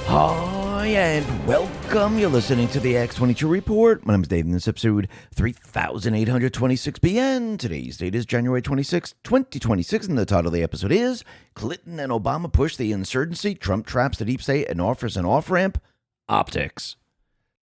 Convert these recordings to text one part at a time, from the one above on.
Hi, and welcome. You're listening to the X22 Report. My name is Dave, and this is episode 3826 BN. Today's date is January 26, 2026, and the title of the episode is Clinton and Obama Push the Insurgency, Trump Traps the Deep State and Offers an Off-Ramp, Optics.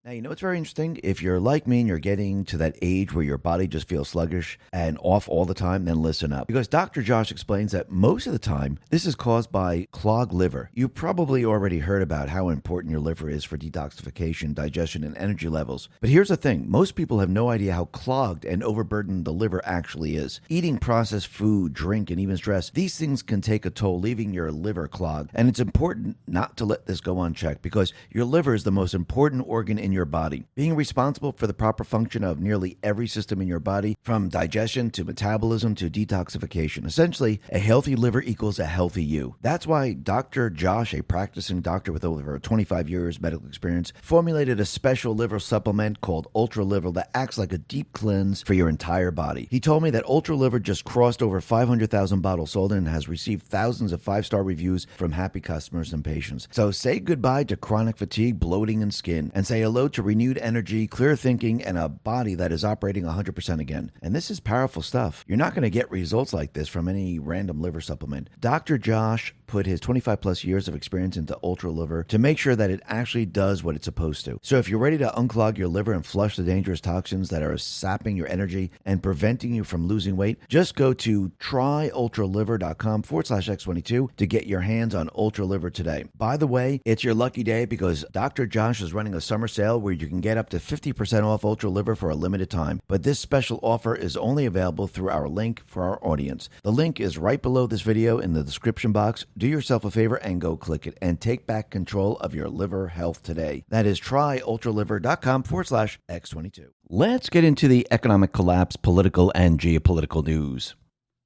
Now, you know, it's very interesting. If you're like me and you're getting to that age where your body just feels sluggish and off all the time, then listen up. Because Dr. Josh explains that most of the time, this is caused by clogged liver. You probably already heard about how important your liver is for detoxification, digestion, and energy levels. But here's the thing. Most people have no idea how clogged and overburdened the liver actually is. Eating processed food, drink, and even stress, these things can take a toll, leaving your liver clogged. And it's important not to let this go unchecked because your liver is the most important organ in your body, being responsible for the proper function of nearly every system in your body, from digestion to metabolism to detoxification. Essentially, a healthy liver equals a healthy you. That's why Dr. Josh, a practicing doctor with over 25 years medical experience, formulated a special liver supplement called Ultra Liver that acts like a deep cleanse for your entire body. He told me that Ultra Liver just crossed over 500,000 bottles sold and has received thousands of 5-star reviews from happy customers and patients. So say goodbye to chronic fatigue, bloating, and skin, and say hello to renewed energy, clear thinking, and a body that is operating 100% again. And this is powerful stuff. You're not going to get results like this from any random liver supplement. Dr. Josh put his 25 plus years of experience into Ultra Liver to make sure that it actually does what it's supposed to. So if you're ready to unclog your liver and flush the dangerous toxins that are sapping your energy and preventing you from losing weight, just go to tryultraliver.com/X22 to get your hands on Ultra Liver today. By the way, it's your lucky day because Dr. Josh is running a summer sale where you can get up to 50% off Ultra Liver for a limited time. But this special offer is only available through our link for our audience. The link is right below this video in the description box. Do yourself a favor and go click it and take back control of your liver health today. That is tryultraliver.com/X22. Let's get into the economic collapse, political and geopolitical news.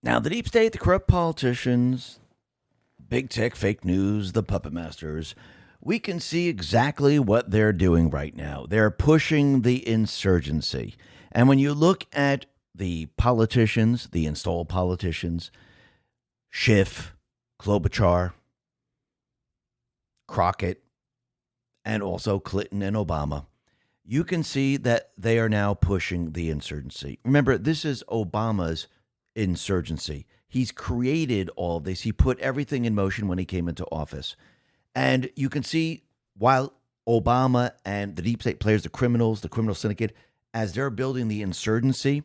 Now, the deep state, the corrupt politicians, big tech, fake news, the puppet masters, we can see exactly what they're doing right now. They're pushing the insurgency. And when you look at the politicians, the installed politicians, Schiff, Klobuchar, Crockett, and also Clinton and Obama, you can see that they are now pushing the insurgency. Remember, this is Obama's insurgency. He's created all this. He put everything in motion when he came into office. And you can see while Obama and the deep state players, the criminals, the criminal syndicate, as they're building the insurgency,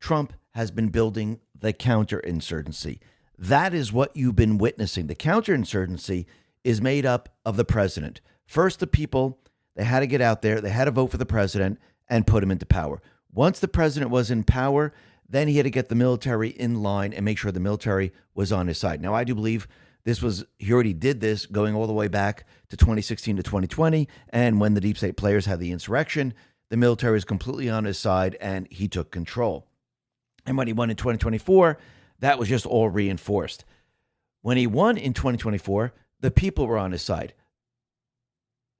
Trump has been building the counterinsurgency. That is what you've been witnessing. The counterinsurgency is made up of the president. First, the people, they had to get out there, they had to vote for the president and put him into power. Once the president was in power, then he had to get the military in line and make sure the military was on his side. Now, I do believe he already did this going all the way back to 2016 to 2020. And when the deep state players had the insurrection, the military was completely on his side and he took control. And when he won in 2024, that was just all reinforced. When he won in 2024, the people were on his side.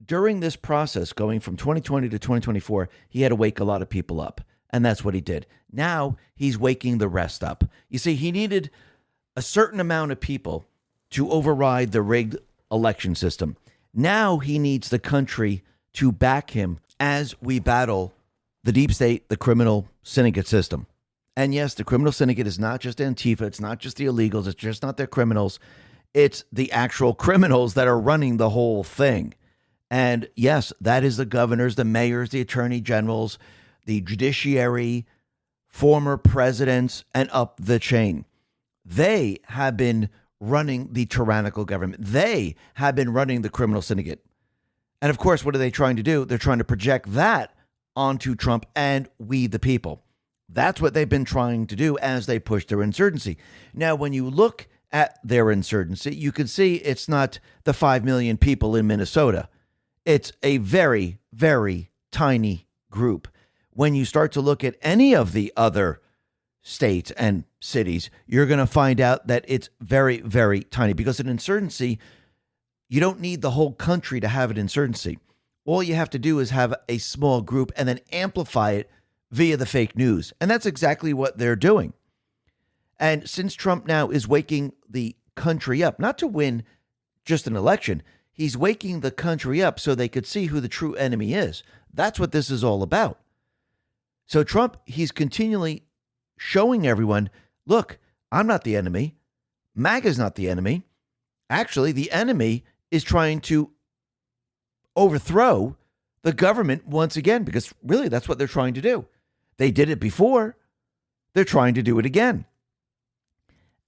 During this process, going from 2020 to 2024, he had to wake a lot of people up. And that's what he did. Now he's waking the rest up. You see, he needed a certain amount of people to override the rigged election system. Now he needs the country to back him as we battle the deep state, the criminal syndicate system. And yes, the criminal syndicate is not just Antifa. It's not just the illegals. It's just not their criminals. It's the actual criminals that are running the whole thing. And yes, that is the governors, the mayors, the attorney generals, the judiciary, former presidents, and up the chain. They have been running the tyrannical government. They have been running the criminal syndicate. And of course, what are they trying to do? They're trying to project that onto Trump and we the people. That's what they've been trying to do as they push their insurgency. Now, when you look at their insurgency, you can see it's not the 5 million people in Minnesota. It's a very, very tiny group. When you start to look at any of the other states and cities, you're going to find out that it's very, very tiny because an insurgency, you don't need the whole country to have an insurgency. All you have to do is have a small group and then amplify it via the fake news. And that's exactly what they're doing. And since Trump now is waking the country up, not to win just an election, He's waking the country up so they could see who the true enemy is. That's what this is all about. So Trump, he's continually showing everyone, look, I'm not the enemy. MAGA's not the enemy. Actually, the enemy is trying to overthrow the government once again, because really that's what they're trying to do. They did it before. They're trying to do it again.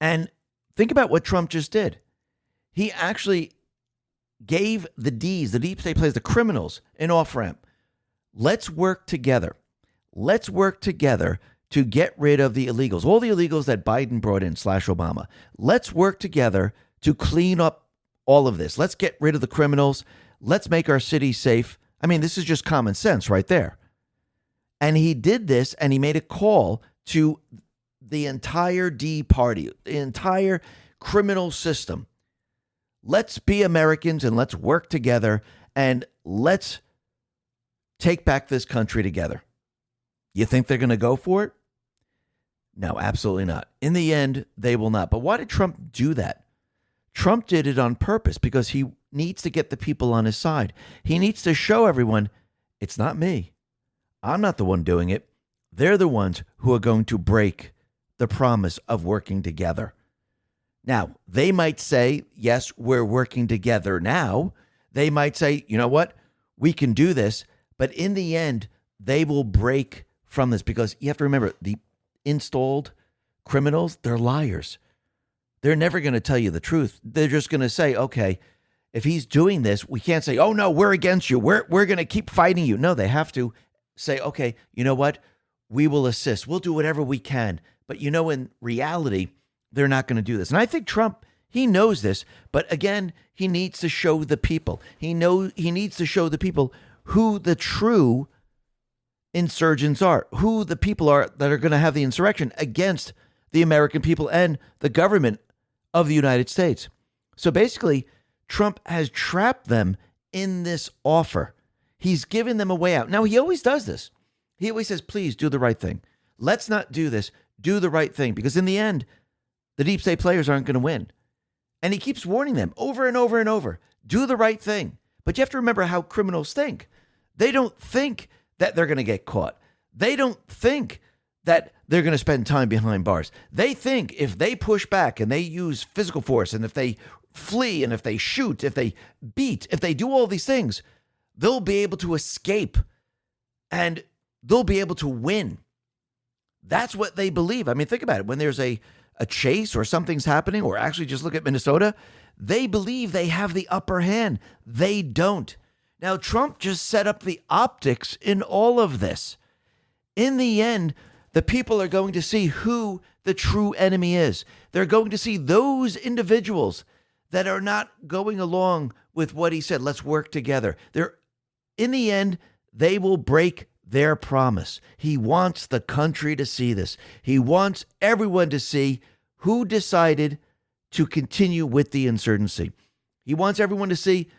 And think about what Trump just did. He actually gave the D's, the deep state players, the criminals, an off-ramp. Let's work together. Let's work together to get rid of the illegals, all the illegals that Biden brought in / Obama. Let's work together to clean up all of this. Let's get rid of the criminals. Let's make our city safe. I mean, this is just common sense right there. And he did this, and he made a call to the entire D party, the entire criminal system. Let's be Americans and let's work together and let's take back this country together. You think they're going to go for it? No, absolutely not. In the end, they will not. But why did Trump do that? Trump did it on purpose because he needs to get the people on his side. He needs to show everyone, it's not me. I'm not the one doing it. They're the ones who are going to break the promise of working together. Now, they might say, yes, we're working together now. They might say, you know what? We can do this. But in the end, they will break from this because you have to remember the installed criminals, they're liars. They're never going to tell you the truth. They're just going to say, okay, if he's doing this, we can't say, oh, no, we're against you. We're going to keep fighting you. No, they have to say, okay, you know what? We will assist. We'll do whatever we can. But, you know, in reality, they're not going to do this. And I think Trump, he knows this. But again, he needs to show the people. He needs to show the people who the true insurgents are, who the people are that are going to have the insurrection against the American people and the government of the United States. So basically, Trump has trapped them in this offer. He's given them a way out. Now, he always does this. He always says, please do the right thing. Let's not do this. Do the right thing. Because in the end, the deep state players aren't going to win. And he keeps warning them over and over and over. Do the right thing. But you have to remember how criminals think. They don't think that they're going to get caught. They don't think that they're going to spend time behind bars. They think if they push back and they use physical force and if they flee and if they shoot, if they beat, if they do all these things, they'll be able to escape and they'll be able to win. That's what they believe. I mean, think about it. When there's a chase or something's happening, or actually just look at Minnesota, they believe they have the upper hand. They don't. Now, Trump just set up the optics in all of this. In the end, the people are going to see who the true enemy is. They're going to see those individuals that are not going along with what he said. Let's work together. In the end, they will break their promise. He wants the country to see this. He wants everyone to see who decided to continue with the insurgency. He wants everyone to see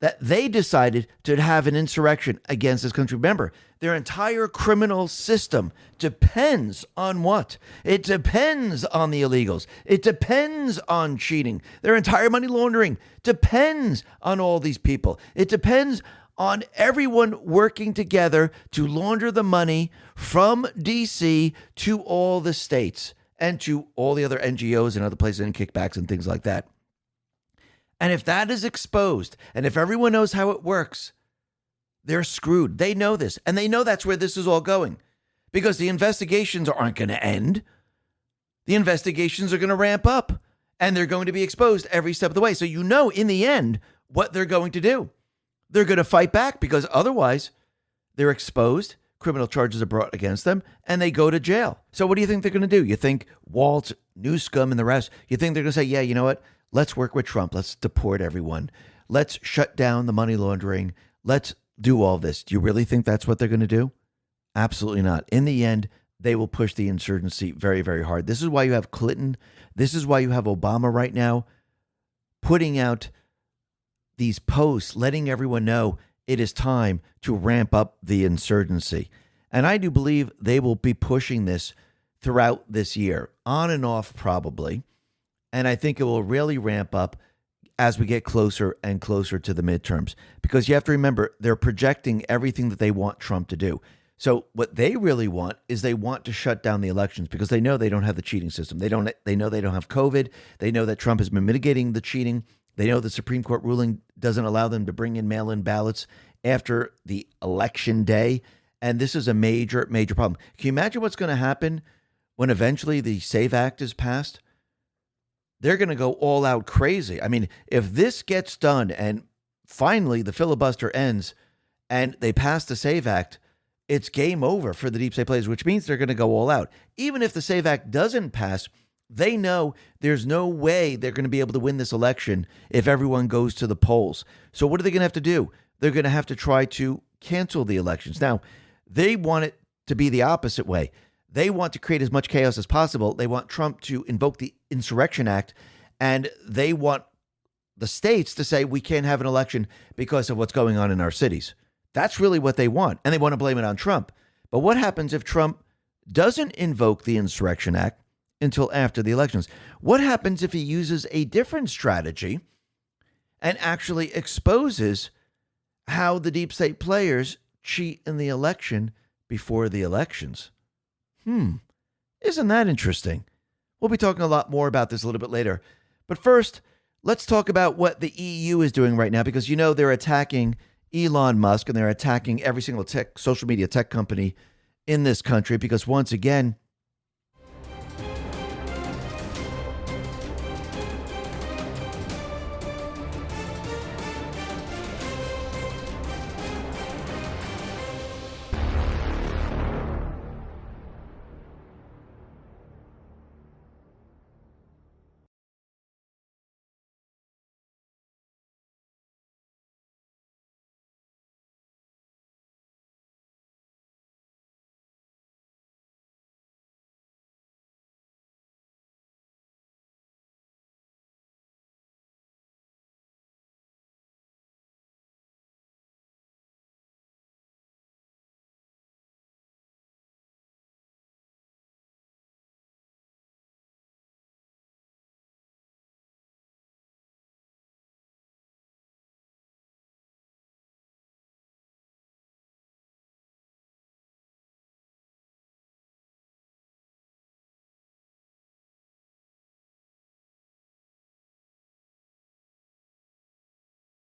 that they decided to have an insurrection against this country. Remember, their entire criminal system depends on what? It depends on the illegals. It depends on cheating. Their entire money laundering depends on all these people. It depends on everyone working together to launder the money from D.C. to all the states and to all the other NGOs and other places and kickbacks and things like that. And if that is exposed, and if everyone knows how it works, they're screwed. They know this, and they know that's where this is all going, because the investigations aren't going to end. The investigations are going to ramp up, and they're going to be exposed every step of the way. So you know in the end what they're going to do. They're going to fight back, because otherwise they're exposed, criminal charges are brought against them, and they go to jail. So what do you think they're going to do? You think Waltz, Newscomb, and the rest, you think they're going to say, yeah, you know what? Let's work with Trump. Let's deport everyone. Let's shut down the money laundering. Let's do all this. Do you really think that's what they're going to do? Absolutely not. In the end, they will push the insurgency very, very hard. This is why you have Clinton. This is why you have Obama right now putting out these posts, letting everyone know it is time to ramp up the insurgency. And I do believe they will be pushing this throughout this year, on and off probably. And I think it will really ramp up as we get closer and closer to the midterms. Because you have to remember, they're projecting everything that they want Trump to do. So what they really want is they want to shut down the elections because they know they don't have the cheating system. They know they don't have COVID. They know that Trump has been mitigating the cheating. They know the Supreme Court ruling doesn't allow them to bring in mail-in ballots after the election day. And this is a major, major problem. Can you imagine what's going to happen when eventually the SAVE Act is passed? They're going to go all out crazy. I mean, if this gets done and finally the filibuster ends and they pass the SAVE Act, it's game over for the deep state players, which means they're going to go all out. Even if the SAVE Act doesn't pass, they know there's no way they're going to be able to win this election if everyone goes to the polls. So what are they going to have to do? They're going to have to try to cancel the elections. Now, they want it to be the opposite way. They want to create as much chaos as possible. They want Trump to invoke the Insurrection Act, and they want the states to say we can't have an election because of what's going on in our cities. That's really what they want, and they want to blame it on Trump. But what happens if Trump doesn't invoke the Insurrection Act until after the elections? What happens if he uses a different strategy and actually exposes how the deep state players cheat in the election before the elections? Isn't that interesting? We'll be talking a lot more about this a little bit later. But first, let's talk about what the EU is doing right now, because you know they're attacking Elon Musk and they're attacking every single social media tech company in this country because once again,